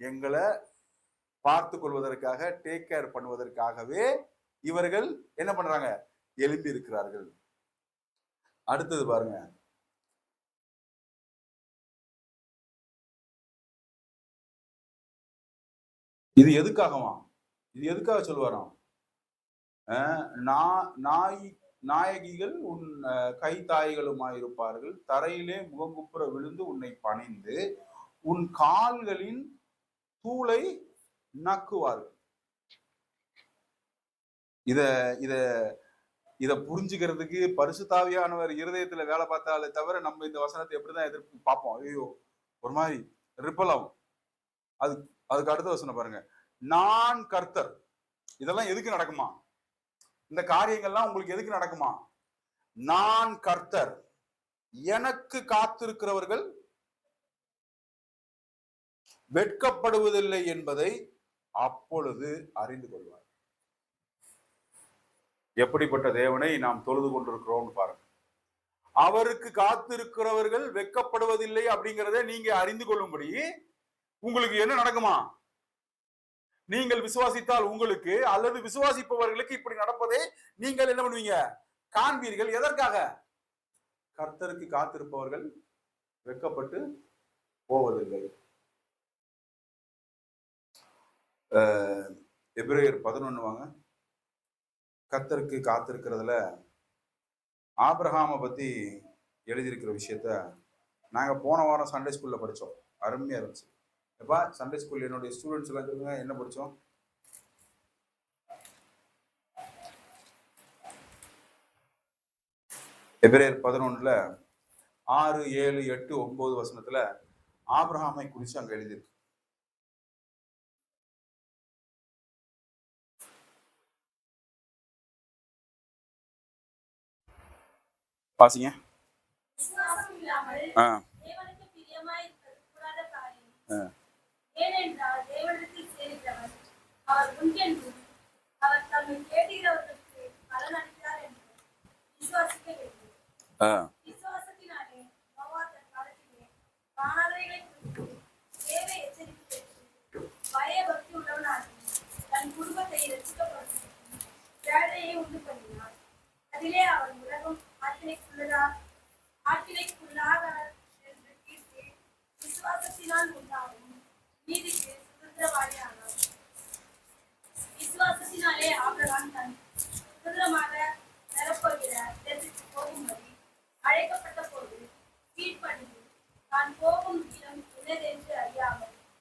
எங்களை பார்த்து கொள்வதற்காக, டேக் கேர் பண்ணுவதற்காகவே இவர்கள் என்ன பண்றாங்க? எழுப்பி இருக்கிறார்கள். அடுத்தது பாருங்க, இது எதுக்காகவா? இது எதுக்காக சொல்லுவாராம்? நாயகிகள் உன் கை தாய்களுமாயிருப்பார்கள், தரையிலே முகங்குப்புற விழுந்து உன்னை பணிந்து உன் கால்களின் தூளை நக்குவார்கள். இத இத இத புரிஞ்சுக்கிறதுக்கு பரிசுத்தாவியானவர் இருதயத்துல வேலை பார்த்தாலே தவிர நம்ம இந்த வசனத்தை எப்படிதான் எதிர்ப்பு பார்ப்போம். ஐயோ, ஒரு மாதிரி ரிப்பல் ஆகும். அதுக்கு அடுத்த வசனம் பாருங்க, நான் கர்த்தர். இதெல்லாம் எதுக்கு நடக்குமா? இந்த காரியங்கள்லாம் உங்களுக்கு எதுக்கு நடக்குமா? நான் கர்த்தர், எனக்கு காத்திருக்கிறவர்கள் வெட்கப்படுவதில்லை என்பதை அப்பொழுது அறிந்து கொள்வார். எப்படிப்பட்ட தேவனை நாம் தொழுது கொண்டிருக்கிறோம் பாருங்க. அவருக்கு காத்திருக்கிறவர்கள் வெட்கப்படுவதில்லை அப்படிங்கிறத நீங்க அறிந்து கொள்ளும்படி உங்களுக்கு என்ன நடக்குமா? நீங்கள் விசுவாசித்தால் உங்களுக்கு, அல்லது விசுவாசிப்பவர்களுக்கு இப்படி நடப்பதை நீங்கள் என்ன பண்ணுவீங்க? காண்பீர்கள். எதற்காக? கர்த்தருக்கு காத்திருப்பவர்கள் வெட்கப்பட்டு போவதில்லை. எபிரேயர் 11 வாங்க. கர்த்தருக்கு காத்திருக்கிறதுல ஆபிரகாமை பத்தி எழுதியிருக்கிற விஷயத்த நாங்க போன வாரம் சண்டே ஸ்கூல்ல படிச்சோம். அருமையா இருந்துச்சு. எப்பா சண்டே ஸ்கூல் என்னுடைய ஸ்டூடெண்ட்ஸ் எல்லாம் சொல்லுங்க, என்ன படிச்சோம்? எபிரேயர் 11 6, 7, 8, 9 வசனத்துல ஆபிரகாமை குறிச்சு அங்க எழுதியிருக்கு. பாசிங்க. அதிலே அவர் உலகம் ஆற்றினைக்குள்ளாக என்று தீர்த்து விசுவாசத்தினால் உண்டாகும் நீதிக்கு சுதந்திரவாளியானார். விசுவாசத்தினாலே ஆபிரகாம் தன் சுதந்திரமாக பெறப்போகிற இடத்திற்கு போகும்படி அழைக்கப்பட்ட போது கீழ்ப்படிந்து தான் போகும் இடம் என்னதென்று அறியாமல்